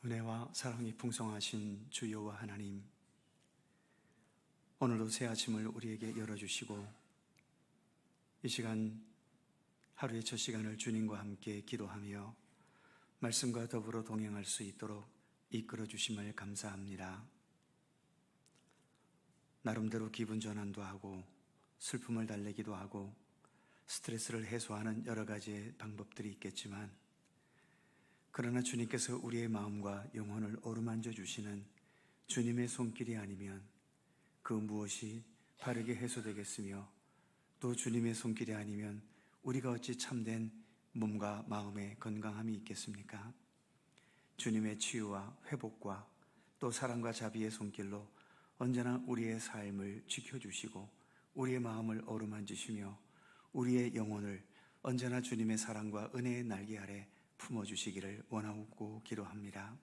은혜와 사랑이 풍성하신 주 여호와 하나님, 오늘도 새 아침을 우리에게 열어주시고 이 시간, 하루의 첫 시간을 주님과 함께 기도하며 말씀과 더불어 동행할 수 있도록 이끌어 주심을 감사합니다. 나름대로 기분 전환도 하고 슬픔을 달래기도 하고 스트레스를 해소하는 여러 가지의 방법들이 있겠지만, 그러나 주님께서 우리의 마음과 영혼을 어루만져 주시는 주님의 손길이 아니면 그 무엇이 바르게 해소되겠으며, 또 주님의 손길이 아니면 우리가 어찌 참된 몸과 마음의 건강함이 있겠습니까? 주님의 치유와 회복과 또 사랑과 자비의 손길로 언제나 우리의 삶을 지켜주시고 우리의 마음을 어루만지시며 우리의 영혼을 언제나 주님의 사랑과 은혜의 날개 아래 품어주시기를 원하고 기도합니다.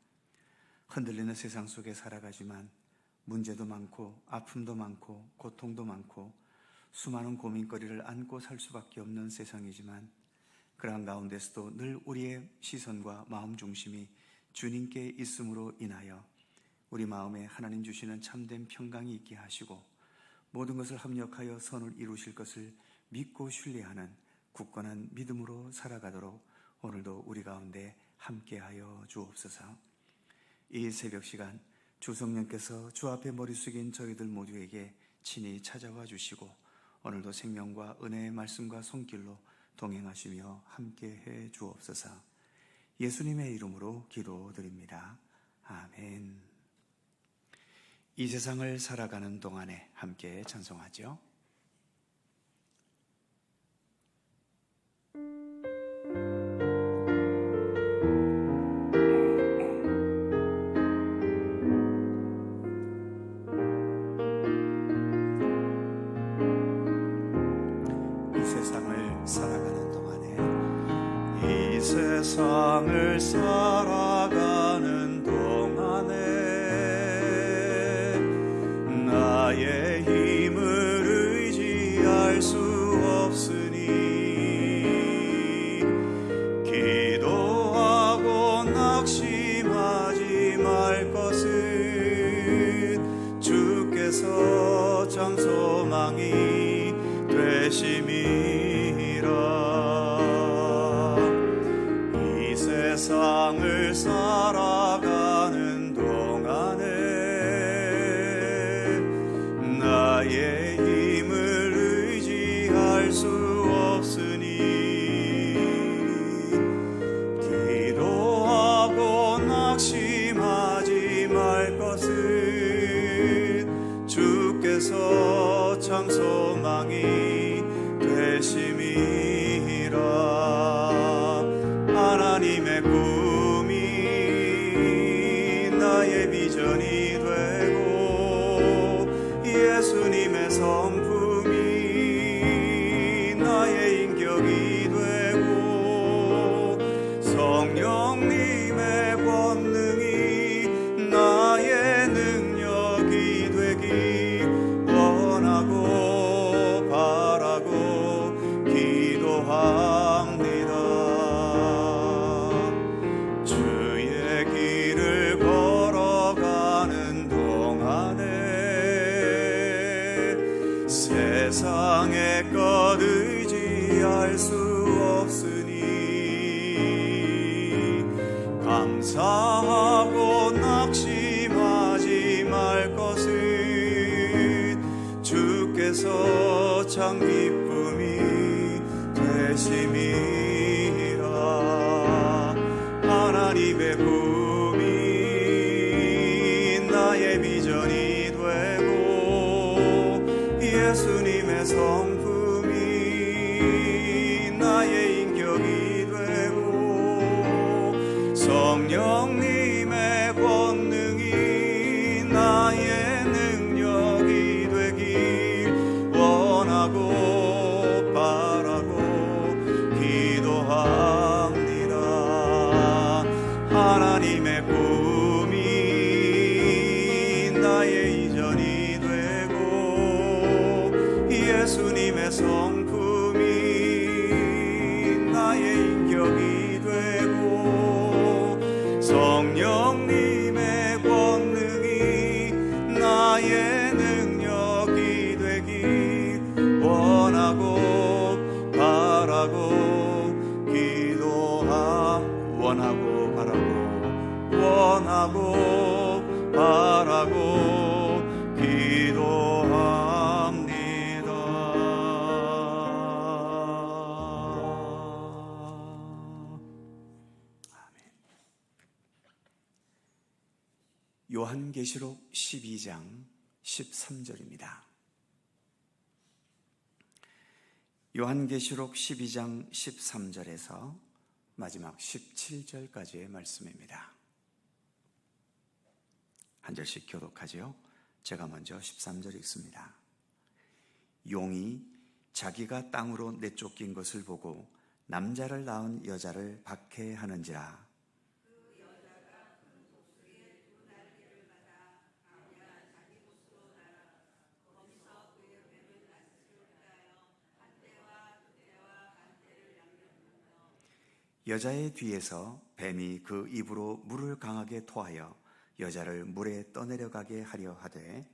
흔들리는 세상 속에 살아가지만 문제도 많고 아픔도 많고 고통도 많고 수많은 고민거리를 안고 살 수밖에 없는 세상이지만, 그러한 가운데서도 늘 우리의 시선과 마음 중심이 주님께 있음으로 인하여 우리 마음에 하나님 주시는 참된 평강이 있게 하시고 모든 것을 합력하여 선을 이루실 것을 믿고 신뢰하는 굳건한 믿음으로 살아가도록 오늘도 우리 가운데 함께하여 주옵소서. 이 새벽 시간 주 성령께서 주 앞에 머리 숙인 저희들 모두에게 친히 찾아와 주시고 오늘도 생명과 은혜의 말씀과 손길로 동행하시며 함께해 주옵소서. 예수님의 이름으로 기도드립니다. 아멘. 이 세상을 살아가는 동안에 함께 찬송하죠. 세상을 살아가는 동안에 나의 힘을 의지할 수 없으니 기도하고 낙심하지 말 것은 주께서 참 소망이 되심이라. 세상을 살아가는 동안에 나의 힘을 의지할 수 없으니 기도하고 낙심하지 말 것은 주께서 참 소망이 되심이라. 하나님의 꿈이 나의 비전이 되고 예수님의 성품이 나의 인격이 되고 성령님의 권능이 나의 능력이 되길 원하고 바라고 기도합니다. 세상의 것 의지할 수 없으니 감사하고 낙심하지 말 것은 주께서 참 기쁨이 되심이라. 하나님의 꿈이 나의 비전이 되고 예수님의 성품이 나의 인격이 되고 성령님의 권능이 나의 능력이 되길 원하고 바라고 기도합니다. 하나님의 꿈이 나의 이전이 되고 예수님의 성품이 나의 인격이 되고 성령님 요한계시록 12장 13절입니다. 요한계시록 12장 13절에서 마지막 17절까지의 말씀입니다. 한 절씩 교독하지요. 제가 먼저 13절 읽습니다. 용이 자기가 땅으로 내쫓긴 것을 보고 남자를 낳은 여자를 박해하는지라. 여자의 뒤에서 뱀이 그 입으로 물을 강하게 토하여 여자를 물에 떠내려가게 하려 하되,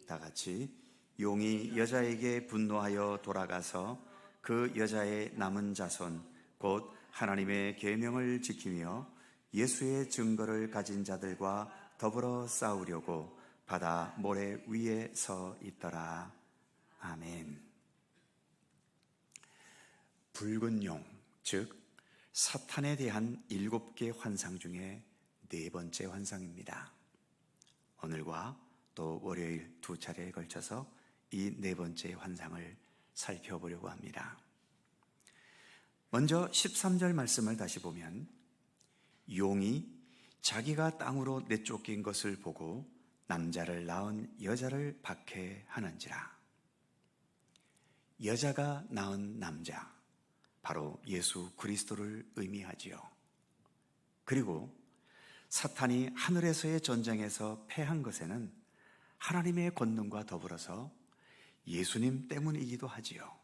다 같이 용이 여자에게 분노하여 돌아가서 그 여자의 남은 자손 곧 하나님의 계명을 지키며 예수의 증거를 가진 자들과 더불어 싸우려고 바다 모래 위에 서 있더라. 아멘. 붉은 용, 즉 사탄에 대한 7개 환상 중에 4번째 환상입니다. 오늘과 또 월요일 2차례에 걸쳐서 이 4번째 환상을 살펴보려고 합니다. 먼저 13절 말씀을 다시 보면 용이 자기가 땅으로 내쫓긴 것을 보고 남자를 낳은 여자를 박해하는지라. 여자가 낳은 남자, 바로 예수 그리스도를 의미하지요. 그리고 사탄이 하늘에서의 전쟁에서 패한 것에는 하나님의 권능과 더불어서 예수님 때문이기도 하지요.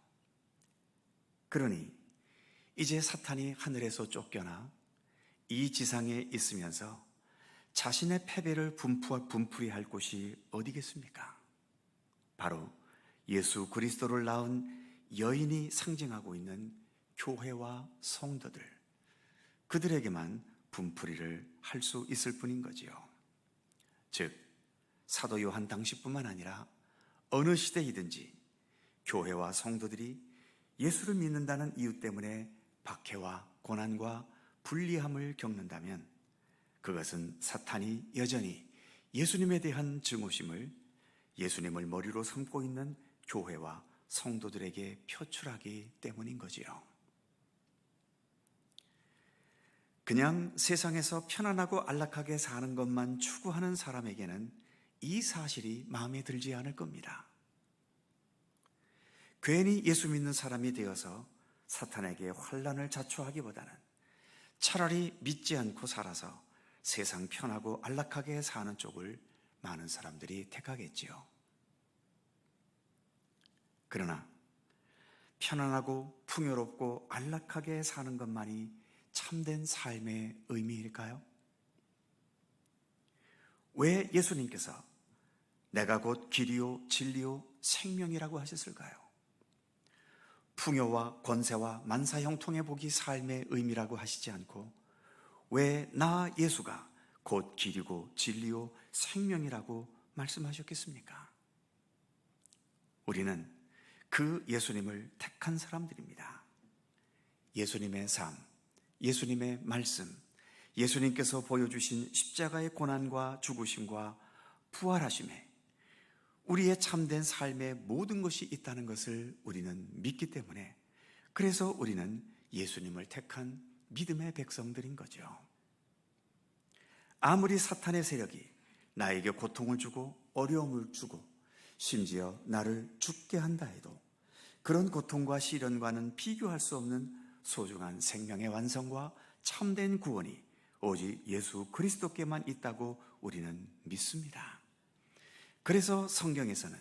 그러니 이제 사탄이 하늘에서 쫓겨나 이 지상에 있으면서 자신의 패배를 분풀이할 곳이 어디겠습니까? 바로 예수 그리스도를 낳은 여인이 상징하고 있는 교회와 성도들, 그들에게만 분풀이를 할 수 있을 뿐인 거지요. 즉 사도 요한 당시뿐만 아니라 어느 시대이든지 교회와 성도들이 예수를 믿는다는 이유 때문에 박해와 고난과 불리함을 겪는다면 그것은 사탄이 여전히 예수님에 대한 증오심을 예수님을 머리로 삼고 있는 교회와 성도들에게 표출하기 때문인 거지요. 그냥 세상에서 편안하고 안락하게 사는 것만 추구하는 사람에게는 이 사실이 마음에 들지 않을 겁니다. 괜히 예수 믿는 사람이 되어서 사탄에게 환난을 자초하기보다는 차라리 믿지 않고 살아서 세상 편하고 안락하게 사는 쪽을 많은 사람들이 택하겠지요. 그러나 편안하고 풍요롭고 안락하게 사는 것만이 참된 삶의 의미일까요? 왜 예수님께서 내가 곧 길이요 진리요 생명이라고 하셨을까요? 풍요와 권세와 만사형통의 복이 삶의 의미라고 하시지 않고 왜 나 예수가 곧 길이고 진리요 생명이라고 말씀하셨겠습니까? 우리는 그 예수님을 택한 사람들입니다. 예수님의 삶, 예수님의 말씀, 예수님께서 보여주신 십자가의 고난과 죽으심과 부활하심에 우리의 참된 삶의 모든 것이 있다는 것을 우리는 믿기 때문에, 그래서 우리는 예수님을 택한 믿음의 백성들인 거죠. 아무리 사탄의 세력이 나에게 고통을 주고 어려움을 주고 심지어 나를 죽게 한다 해도 그런 고통과 시련과는 비교할 수 없는 소중한 생명의 완성과 참된 구원이 오직 예수 그리스도께만 있다고 우리는 믿습니다. 그래서 성경에서는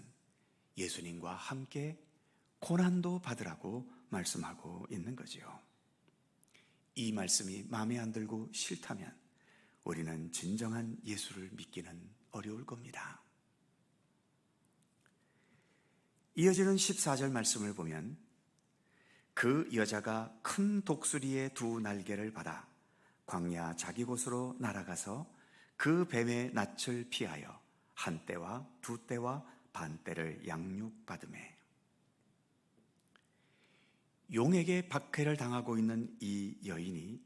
예수님과 함께 고난도 받으라고 말씀하고 있는 거지요. 이 말씀이 마음에 안 들고 싫다면 우리는 진정한 예수를 믿기는 어려울 겁니다. 이어지는 14절 말씀을 보면 그 여자가 큰 독수리의 2 날개를 받아 광야 자기 곳으로 날아가서 그 뱀의 낯을 피하여 1때와 2때와 반때를 양육받으매. 용에게 박해를 당하고 있는 이 여인이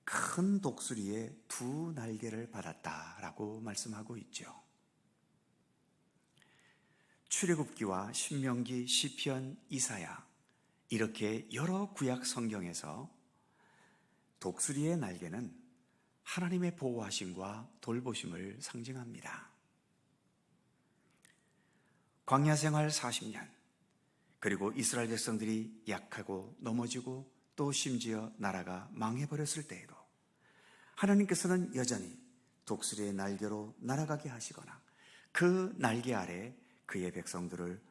큰 독수리의 2 날개를 받았다라고 말씀하고 있죠. 출애굽기와 신명기, 시편, 이사야 이렇게 여러 구약 성경에서 독수리의 날개는 하나님의 보호하심과 돌보심을 상징합니다. 광야 생활 40년, 그리고 이스라엘 백성들이 약하고 넘어지고 또 심지어 나라가 망해버렸을 때에도 하나님께서는 여전히 독수리의 날개로 날아가게 하시거나 그 날개 아래 그의 백성들을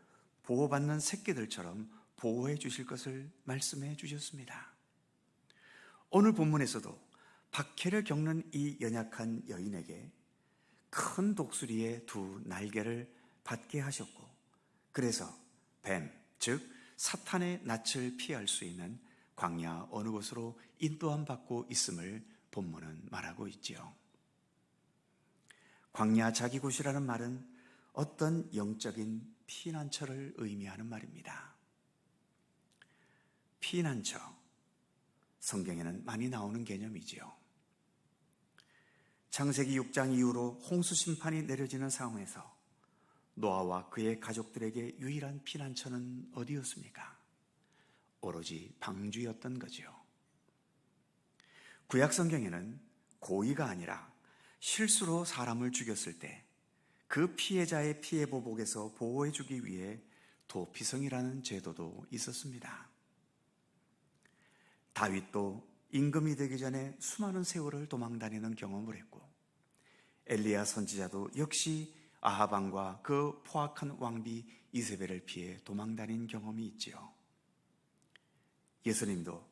보호받는 새끼들처럼 보호해 주실 것을 말씀해 주셨습니다. 오늘 본문에서도 박해를 겪는 이 연약한 여인에게 큰 독수리의 2 날개를 받게 하셨고, 그래서 뱀, 즉 사탄의 낯을 피할 수 있는 광야 어느 곳으로 인도함 받고 있음을 본문은 말하고 있지요. 광야 자기곳이라는 말은 어떤 영적인 피난처를 의미하는 말입니다. 피난처, 성경에는 많이 나오는 개념이지요. 창세기 6장 이후로 홍수 심판이 내려지는 상황에서 노아와 그의 가족들에게 유일한 피난처는 어디였습니까? 오로지 방주였던 거죠. 구약 성경에는 고의가 아니라 실수로 사람을 죽였을 때 그 피해자의 피해 보복에서 보호해 주기 위해 도피성이라는 제도도 있었습니다. 다윗도 임금이 되기 전에 수많은 세월을 도망다니는 경험을 했고, 엘리야 선지자도 역시 아합 왕과 그 포악한 왕비 이세벨을 피해 도망다닌 경험이 있지요. 예수님도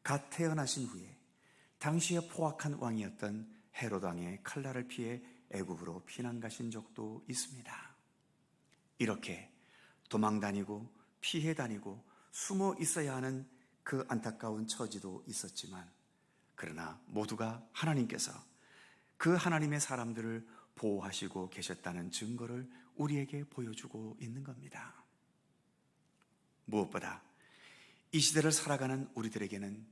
갓 태어나신 후에 당시의 포악한 왕이었던 헤롯 왕의 칼날을 피해 애굽으로 피난 가신 적도 있습니다. 이렇게 도망다니고 피해 다니고 숨어 있어야 하는 그 안타까운 처지도 있었지만, 그러나 모두가 하나님께서 그 하나님의 사람들을 보호하시고 계셨다는 증거를 우리에게 보여주고 있는 겁니다. 무엇보다 이 시대를 살아가는 우리들에게는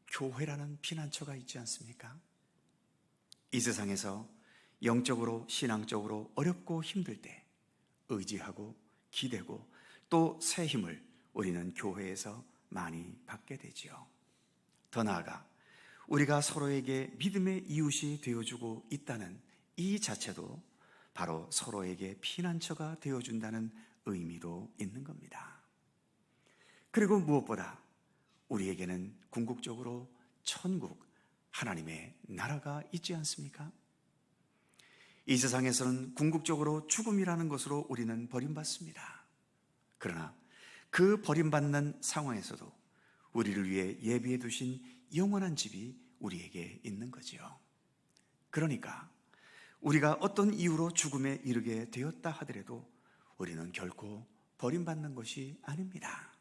교회라는 피난처가 있지 않습니까? 이 세상에서 영적으로 신앙적으로 어렵고 힘들 때 의지하고 기대고 또 새 힘을 우리는 교회에서 많이 받게 되지요. 더 나아가 우리가 서로에게 믿음의 이웃이 되어주고 있다는 이 자체도 바로 서로에게 피난처가 되어준다는 의미도 있는 겁니다. 그리고 무엇보다 우리에게는 궁극적으로 천국, 하나님의 나라가 있지 않습니까? 이 세상에서는 궁극적으로 죽음이라는 것으로 우리는 버림받습니다. 그러나 그 버림받는 상황에서도 우리를 위해 예비해 두신 영원한 집이 우리에게 있는 거지요. 그러니까 우리가 어떤 이유로 죽음에 이르게 되었다 하더라도 우리는 결코 버림받는 것이 아닙니다.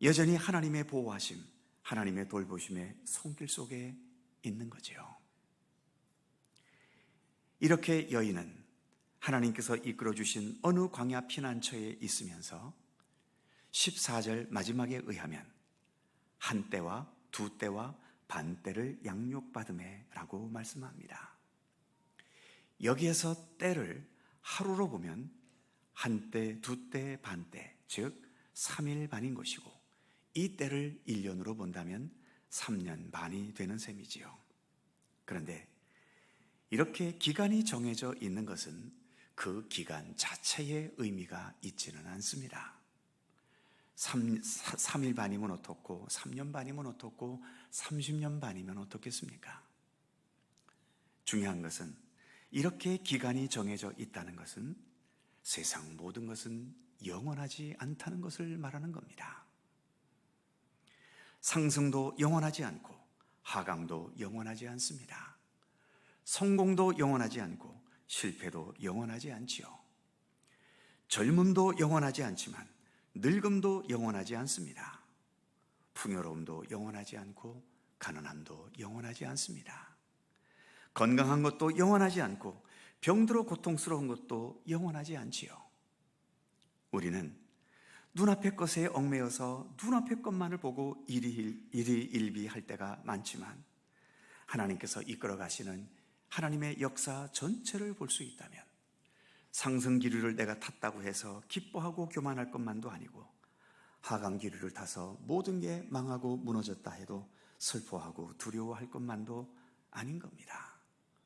여전히 하나님의 보호하심, 하나님의 돌보심의 손길 속에 있는 거지요. 이렇게 여인은 하나님께서 이끌어주신 어느 광야 피난처에 있으면서 14절 마지막에 의하면 한 때와 두 때와 반 때를 양육받음에 라고 말씀합니다. 여기에서 때를 하루로 보면 한 때, 두 때, 반 때, 즉 3일 반인 것이고, 이 때를 1년으로 본다면 3년 반이 되는 셈이지요. 그런데 이렇게 기간이 정해져 있는 것은 그 기간 자체의 의미가 있지는 않습니다. 3일 반이면 어떻고 3년 반이면 어떻고 30년 반이면 어떻겠습니까? 중요한 것은 이렇게 기간이 정해져 있다는 것은 세상 모든 것은 영원하지 않다는 것을 말하는 겁니다. 상승도 영원하지 않고 하강도 영원하지 않습니다. 성공도 영원하지 않고 실패도 영원하지 않지요. 젊음도 영원하지 않지만 늙음도 영원하지 않습니다. 풍요로움도 영원하지 않고 가난함도 영원하지 않습니다. 건강한 것도 영원하지 않고 병들어 고통스러운 것도 영원하지 않지요. 우리는 눈앞의 것에 얽매여서 눈앞의 것만을 보고 일희일비할 때가 많지만 하나님께서 이끌어 가시는 하나님의 역사 전체를 볼 수 있다면 상승 기류를 내가 탔다고 해서 기뻐하고 교만할 것만도 아니고 하강 기류를 타서 모든 게 망하고 무너졌다 해도 슬퍼하고 두려워할 것만도 아닌 겁니다.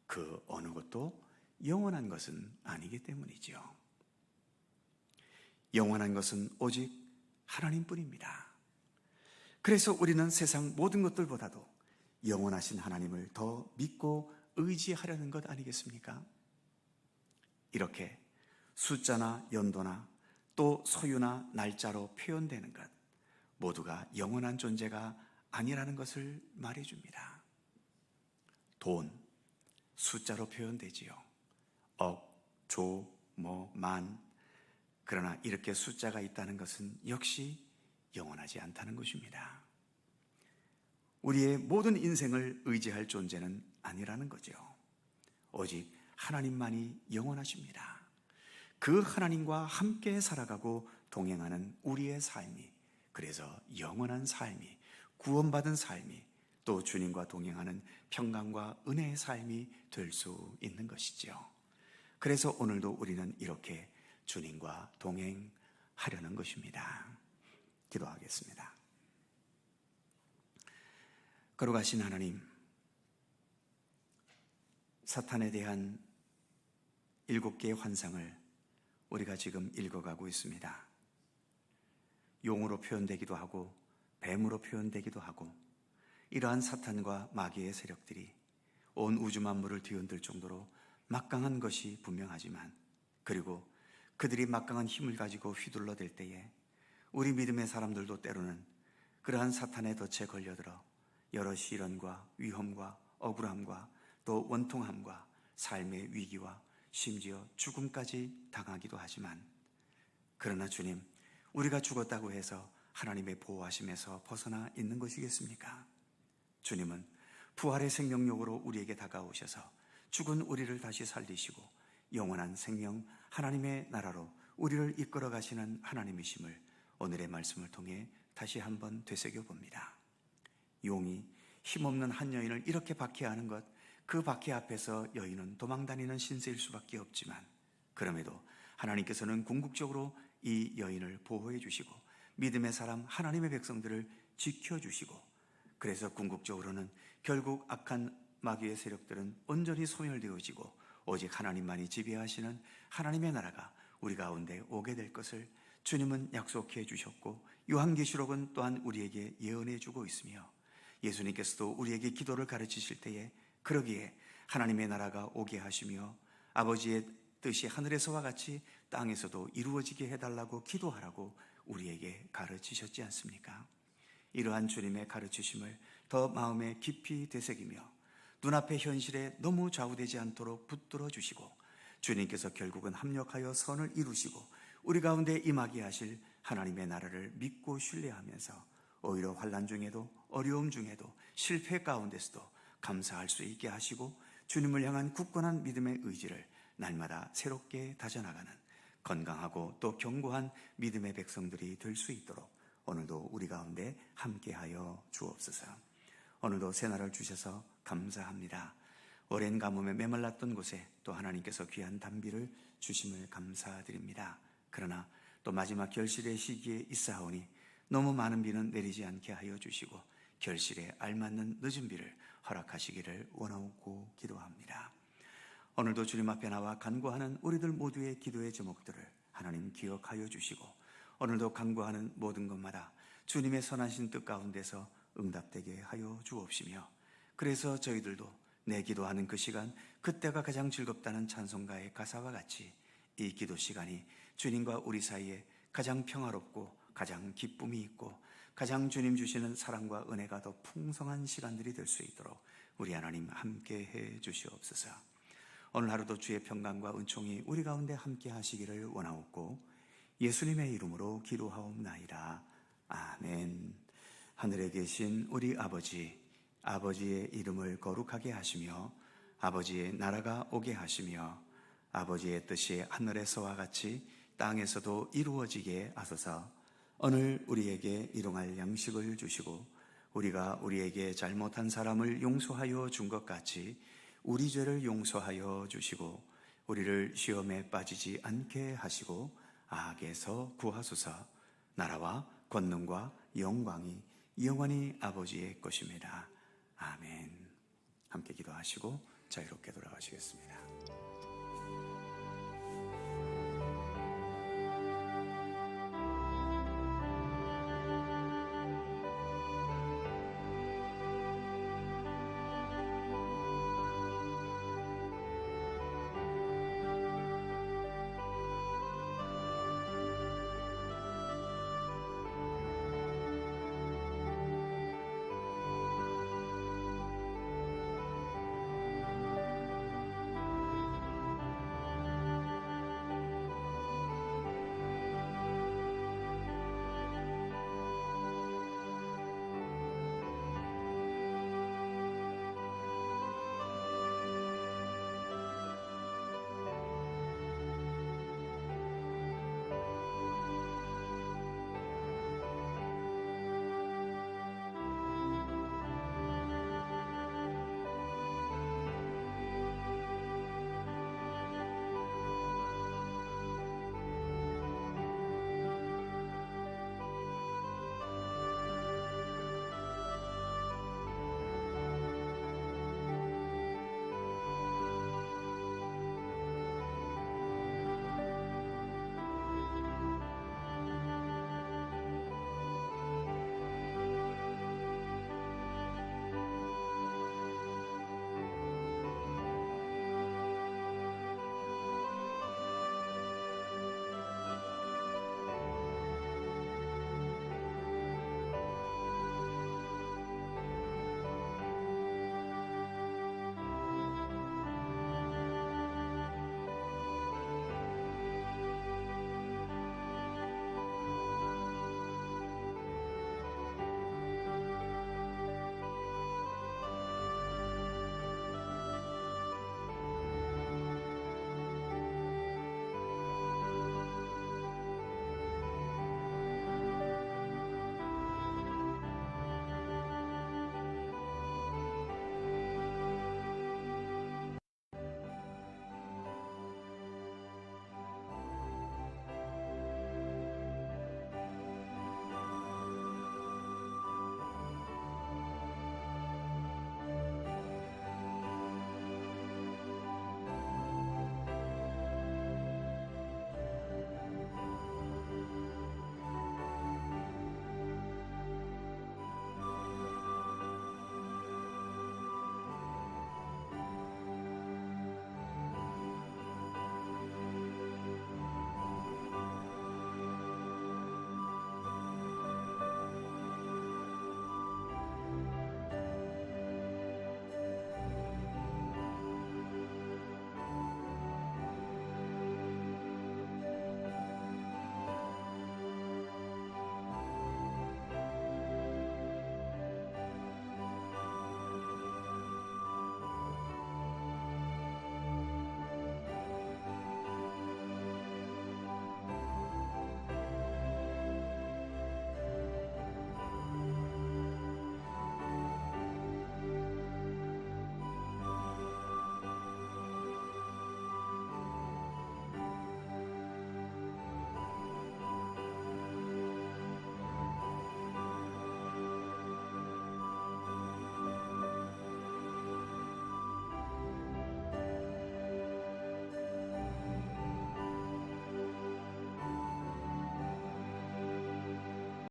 그 어느 것도 영원한 것은 아니기 때문이지요. 영원한 것은 오직 하나님뿐입니다. 그래서 우리는 세상 모든 것들보다도 영원하신 하나님을 더 믿고 의지하려는 것 아니겠습니까? 이렇게 숫자나 연도나 또 소유나 날짜로 표현되는 것 모두가 영원한 존재가 아니라는 것을 말해줍니다. 돈, 숫자로 표현되지요. 억, 조, 만. 그러나 이렇게 숫자가 있다는 것은 역시 영원하지 않다는 것입니다. 우리의 모든 인생을 의지할 존재는 아니라는 거죠. 오직 하나님만이 영원하십니다. 그 하나님과 함께 살아가고 동행하는 우리의 삶이, 그래서 영원한 삶이, 구원받은 삶이, 또 주님과 동행하는 평강과 은혜의 삶이 될 수 있는 것이죠. 그래서 오늘도 우리는 이렇게 주님과 동행하려는 것입니다. 기도하겠습니다. 거룩하신 하나님, 사탄에 대한 7개의 환상을 우리가 지금 읽어가고 있습니다. 용으로 표현되기도 하고 뱀으로 표현되기도 하고 이러한 사탄과 마귀의 세력들이 온 우주 만물을 뒤흔들 정도로 막강한 것이 분명하지만, 그리고 그들이 막강한 힘을 가지고 휘둘러댈 때에 우리 믿음의 사람들도 때로는 그러한 사탄의 덫에 걸려들어 여러 시련과 위험과 억울함과 또 원통함과 삶의 위기와 심지어 죽음까지 당하기도 하지만, 그러나 주님, 우리가 죽었다고 해서 하나님의 보호하심에서 벗어나 있는 것이겠습니까? 주님은 부활의 생명력으로 우리에게 다가오셔서 죽은 우리를 다시 살리시고 영원한 생명 하나님의 나라로 우리를 이끌어 가시는 하나님이심을 오늘의 말씀을 통해 다시 한번 되새겨 봅니다. 용이 힘없는 한 여인을 이렇게 박해하는 것, 그 박해 앞에서 여인은 도망다니는 신세일 수밖에 없지만, 그럼에도 하나님께서는 궁극적으로 이 여인을 보호해 주시고 믿음의 사람 하나님의 백성들을 지켜주시고, 그래서 궁극적으로는 결국 악한 마귀의 세력들은 온전히 소멸되어지고 오직 하나님만이 지배하시는 하나님의 나라가 우리 가운데 오게 될 것을 주님은 약속해 주셨고, 요한계시록은 또한 우리에게 예언해 주고 있으며, 예수님께서도 우리에게 기도를 가르치실 때에 그러기에 하나님의 나라가 오게 하시며 아버지의 뜻이 하늘에서와 같이 땅에서도 이루어지게 해달라고 기도하라고 우리에게 가르치셨지 않습니까? 이러한 주님의 가르치심을 더 마음에 깊이 되새기며 눈앞의 현실에 너무 좌우되지 않도록 붙들어 주시고, 주님께서 결국은 합력하여 선을 이루시고 우리 가운데 임하게 하실 하나님의 나라를 믿고 신뢰하면서 오히려 환난 중에도 어려움 중에도 실패 가운데서도 감사할 수 있게 하시고 주님을 향한 굳건한 믿음의 의지를 날마다 새롭게 다져나가는 건강하고 또 견고한 믿음의 백성들이 될 수 있도록 오늘도 우리 가운데 함께하여 주옵소서. 오늘도 새날을 주셔서 감사합니다. 오랜 가뭄에 메말랐던 곳에 또 하나님께서 귀한 단비를 주심을 감사드립니다. 그러나 또 마지막 결실의 시기에 있사오니 너무 많은 비는 내리지 않게 하여 주시고 결실에 알맞는 늦은 비를 허락하시기를 원하고 기도합니다. 오늘도 주님 앞에 나와 간구하는 우리들 모두의 기도의 제목들을 하나님 기억하여 주시고 오늘도 간구하는 모든 것마다 주님의 선하신 뜻 가운데서 응답되게 하여 주옵시며, 그래서 저희들도 내 기도하는 그 시간, 그때가 가장 즐겁다는 찬송가의 가사와 같이 이 기도 시간이 주님과 우리 사이에 가장 평화롭고 가장 기쁨이 있고 가장 주님 주시는 사랑과 은혜가 더 풍성한 시간들이 될 수 있도록 우리 하나님 함께 해 주시옵소서. 오늘 하루도 주의 평강과 은총이 우리 가운데 함께 하시기를 원하옵고 예수님의 이름으로 기도하옵나이다. 아멘. 하늘에 계신 우리 아버지, 아버지의 이름을 거룩하게 하시며 아버지의 나라가 오게 하시며 아버지의 뜻이 하늘에서와 같이 땅에서도 이루어지게 하소서. 오늘 우리에게 일용할 양식을 주시고 우리가 우리에게 잘못한 사람을 용서하여 준 것 같이 우리 죄를 용서하여 주시고 우리를 시험에 빠지지 않게 하시고 악에서 구하소서. 나라와 권능과 영광이 영원히 아버지의 것입니다. 아멘. 함께 기도하시고 자유롭게 돌아가시겠습니다.